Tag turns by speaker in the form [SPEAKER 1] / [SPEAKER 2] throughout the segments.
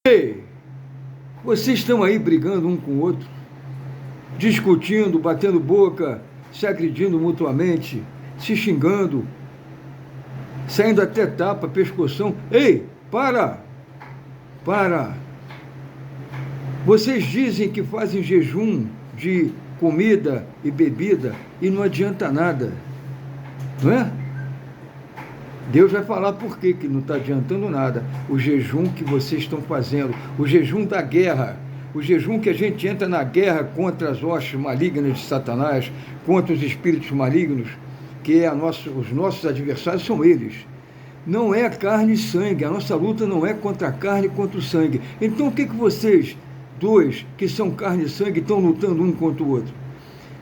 [SPEAKER 1] Ei, vocês estão aí brigando um com o outro, discutindo, batendo boca, se agredindo mutuamente, se xingando, saindo até tapa, pescoção. Ei, para! Para! Vocês dizem que fazem jejum de comida e bebida e não adianta nada, não é? Deus vai falar por que não está adiantando nada. O jejum que vocês estão fazendo, o jejum da guerra, o jejum que a gente entra na guerra contra as hostes malignas de Satanás, contra os espíritos malignos, que é os nossos adversários são eles. Não é carne e sangue, a nossa luta não é contra a carne e contra o sangue. Então o que vocês, dois, que são carne e sangue, estão lutando um contra o outro?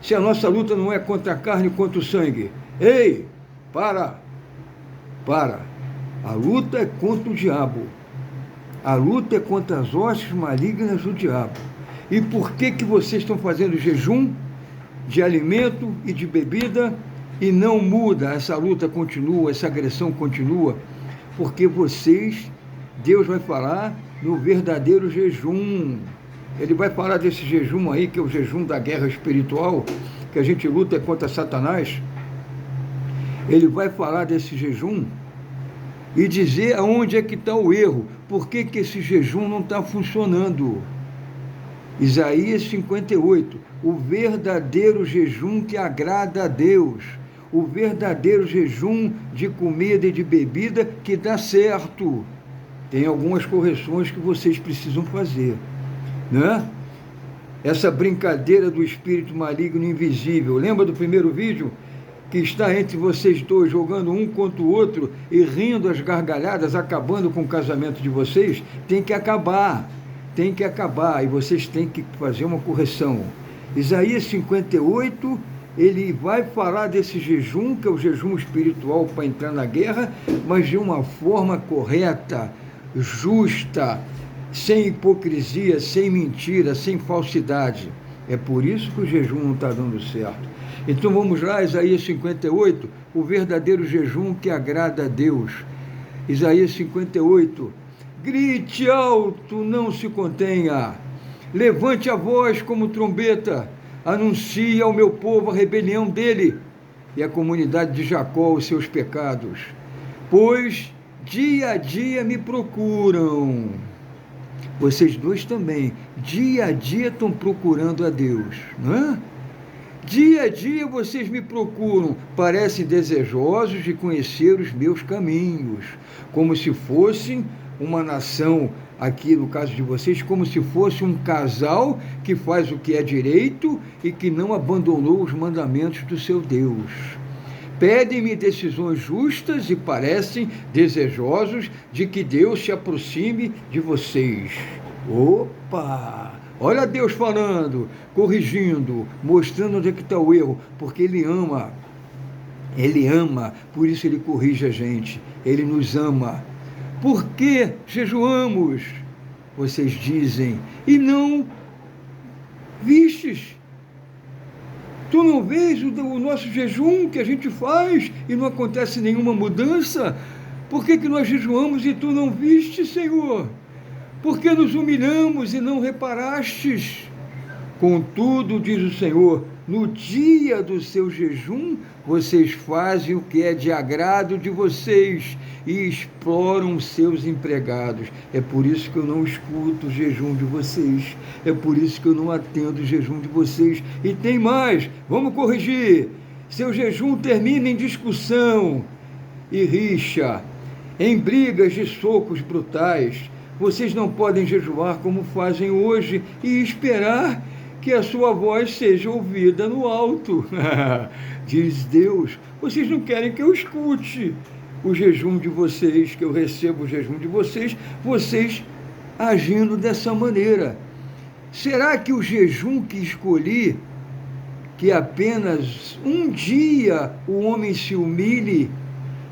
[SPEAKER 1] Se a nossa luta não é contra a carne e contra o sangue, ei, para! A luta é contra o diabo. A luta é contra as hostes malignas do diabo. E por que vocês estão fazendo jejum de alimento e de bebida e não muda? Essa luta continua, essa agressão continua, porque Deus vai falar no verdadeiro jejum. Ele vai falar desse jejum aí, que é o jejum da guerra espiritual, que a gente luta contra Satanás. Ele vai falar desse jejum e dizer aonde é que está o erro, por que esse jejum não está funcionando. Isaías 58, o verdadeiro jejum que agrada a Deus, o verdadeiro jejum de comida e de bebida que dá certo. Tem algumas correções que vocês precisam fazer, né? Essa brincadeira do espírito maligno invisível, lembra do primeiro vídeo? Que está entre vocês dois, jogando um contra o outro e rindo às gargalhadas, acabando com o casamento de vocês. Tem que acabar, e vocês têm que fazer uma correção. Isaías 58, ele vai falar desse jejum, que é o jejum espiritual para entrar na guerra, mas de uma forma correta, justa, sem hipocrisia, sem mentira, sem falsidade. É por isso que o jejum não está dando certo. Então vamos lá, Isaías 58, o verdadeiro jejum que agrada a Deus. Isaías 58, grite alto, não se contenha, levante a voz como trombeta, anuncie ao meu povo a rebelião dele e à comunidade de Jacó os seus pecados, pois dia a dia me procuram. Vocês dois também, dia a dia estão procurando a Deus, não é? Dia a dia vocês me procuram, parecem desejosos de conhecer os meus caminhos, como se fossem uma nação, aqui no caso de vocês, como se fosse um casal que faz o que é direito e que não abandonou os mandamentos do seu Deus. Pedem-me decisões justas e parecem desejosos de que Deus se aproxime de vocês. Opa! Olha Deus falando, corrigindo, mostrando onde é que está o erro, porque Ele ama, por isso Ele corrige a gente, Ele nos ama. Por que jejuamos? Vocês dizem, e não vistes? Tu não vês o nosso jejum que a gente faz e não acontece nenhuma mudança? Por que nós jejuamos e tu não viste, Senhor? Porque nos humilhamos e não reparastes? Contudo, diz o Senhor, no dia do seu jejum, vocês fazem o que é de agrado de vocês e exploram os seus empregados. É por isso que eu não escuto o jejum de vocês. É por isso que eu não atendo o jejum de vocês. E tem mais, vamos corrigir. Seu jejum termina em discussão e rixa, em brigas de socos brutais. Vocês não podem jejuar como fazem hoje e esperar que a sua voz seja ouvida no alto. Diz Deus, vocês não querem que eu escute o jejum de vocês, que eu receba o jejum de vocês agindo dessa maneira. Será que o jejum que escolhi, que apenas um dia o homem se humilhe,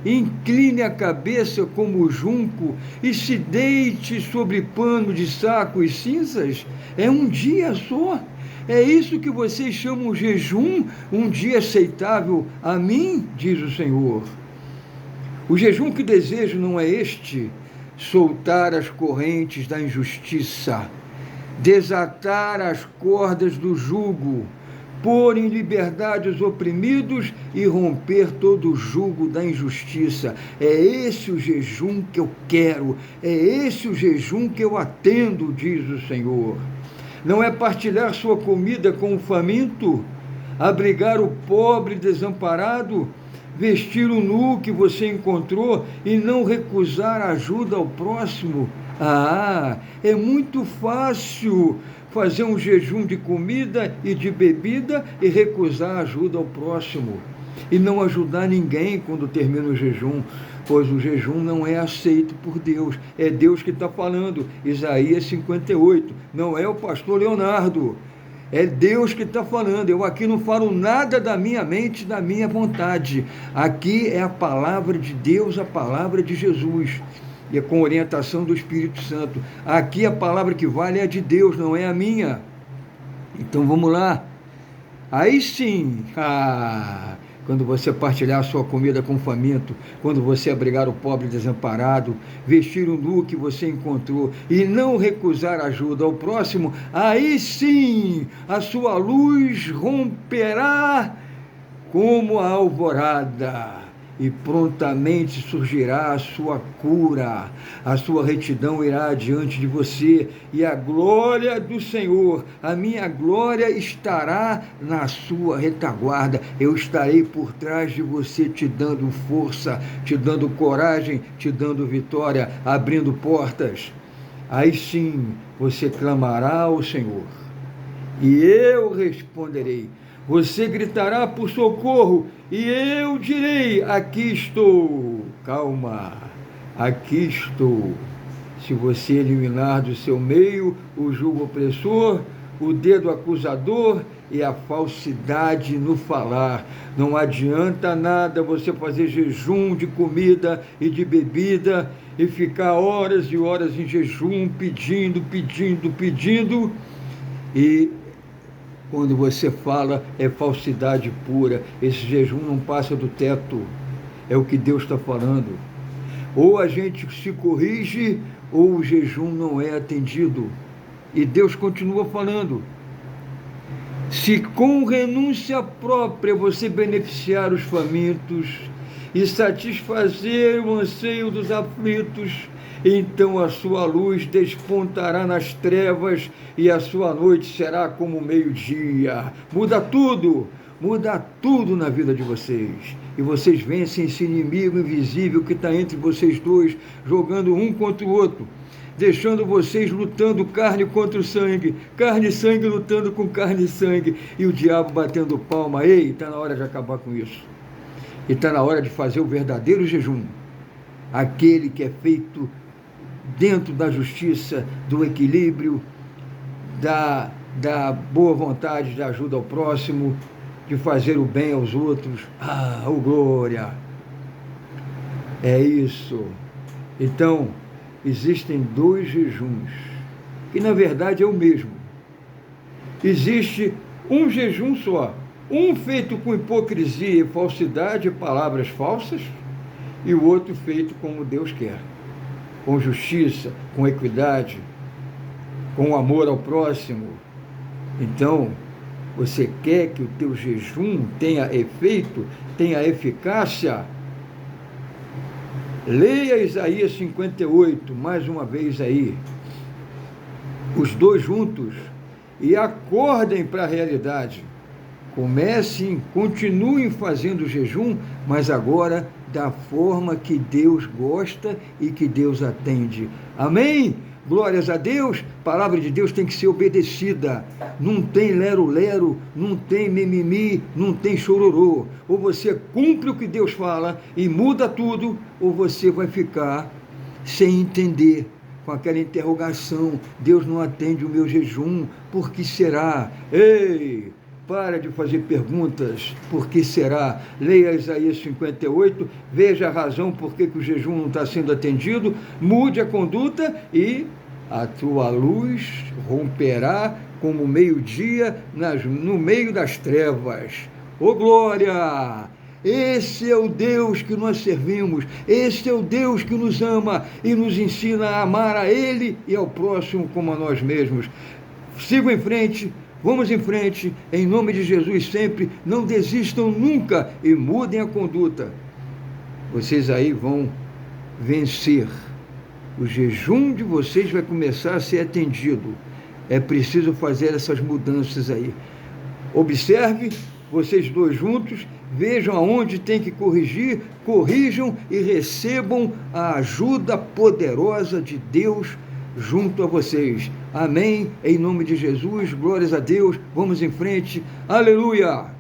[SPEAKER 1] incline a cabeça como o junco e se deite sobre pano de saco e cinzas? É um dia só. É isso que vocês chamam jejum, um dia aceitável a mim, diz o Senhor. O jejum que desejo não é este, soltar as correntes da injustiça, desatar as cordas do jugo, pôr em liberdade os oprimidos e romper todo o jugo da injustiça. É esse o jejum que eu quero, é esse o jejum que eu atendo, diz o Senhor. Não é partilhar sua comida com o faminto, abrigar o pobre desamparado, vestir o nu que você encontrou e não recusar ajuda ao próximo. É muito fácil fazer um jejum de comida e de bebida e recusar ajuda ao próximo. E não ajudar ninguém quando termina o jejum, pois o jejum não é aceito por Deus. É Deus que está falando, Isaías 58, não é o pastor Leonardo. É Deus que está falando. Eu aqui não falo nada da minha mente, da minha vontade. Aqui é a palavra de Deus, a palavra de Jesus. E é com orientação do Espírito Santo. Aqui a palavra que vale é a de Deus, não é a minha. Então vamos lá. Aí sim, quando você partilhar a sua comida com o faminto, quando você abrigar o pobre desamparado, vestir o nu que você encontrou e não recusar ajuda ao próximo, aí sim a sua luz romperá como a alvorada e prontamente surgirá a sua cura, a sua retidão irá adiante de você, e a glória do Senhor, a minha glória estará na sua retaguarda. Eu estarei por trás de você, te dando força, te dando coragem, te dando vitória, abrindo portas. Aí sim você clamará ao Senhor e eu responderei. Você gritará por socorro e eu direi: aqui estou. Calma, aqui estou. Se você eliminar do seu meio o jugo opressor, o dedo acusador e a falsidade no falar, não adianta nada você fazer jejum de comida e de bebida e ficar horas e horas em jejum, pedindo, e quando você fala é falsidade pura. Esse jejum não passa do teto, é o que Deus está falando. Ou a gente se corrige, ou o jejum não é atendido. E Deus continua falando: se com renúncia própria você beneficiar os famintos e satisfazer o anseio dos aflitos, então a sua luz despontará nas trevas e a sua noite será como o meio-dia. Muda tudo na vida de vocês. E vocês vencem esse inimigo invisível que está entre vocês dois, jogando um contra o outro, deixando vocês lutando carne contra o sangue, carne e sangue lutando com carne e sangue, e o diabo batendo palma. Ei, está na hora de acabar com isso. E está na hora de fazer o verdadeiro jejum, aquele que é feito dentro da justiça, do equilíbrio, da boa vontade de ajuda ao próximo, de fazer o bem aos outros. Glória! É isso. Então, existem dois jejuns, que na verdade é o mesmo. Existe um jejum só, um feito com hipocrisia e falsidade, palavras falsas, e o outro feito como Deus quer, com justiça, com equidade, com amor ao próximo. Então, você quer que o teu jejum tenha efeito, tenha eficácia? Leia Isaías 58, mais uma vez aí, os dois juntos, e acordem para a realidade. Comecem, continuem fazendo jejum, mas agora da forma que Deus gosta e que Deus atende. Amém? Glórias a Deus. Palavra de Deus tem que ser obedecida. Não tem lero-lero, não tem mimimi, não tem chororô. Ou você cumpre o que Deus fala e muda tudo, ou você vai ficar sem entender, com aquela interrogação: Deus não atende o meu jejum, por que será? Ei! Para de fazer perguntas, por que será? Leia Isaías 58, veja a razão por que o jejum não está sendo atendido, mude a conduta e a tua luz romperá como o meio-dia no meio das trevas. Ô glória! Esse é o Deus que nós servimos, esse é o Deus que nos ama e nos ensina a amar a Ele e ao próximo como a nós mesmos. Sigam em frente, vamos em frente, em nome de Jesus sempre, não desistam nunca e mudem a conduta. Vocês aí vão vencer. O jejum de vocês vai começar a ser atendido. É preciso fazer essas mudanças aí. Observe, vocês dois juntos, vejam aonde tem que corrigir, corrijam e recebam a ajuda poderosa de Deus junto a vocês. Amém? Em nome de Jesus, glórias a Deus, vamos em frente. Aleluia!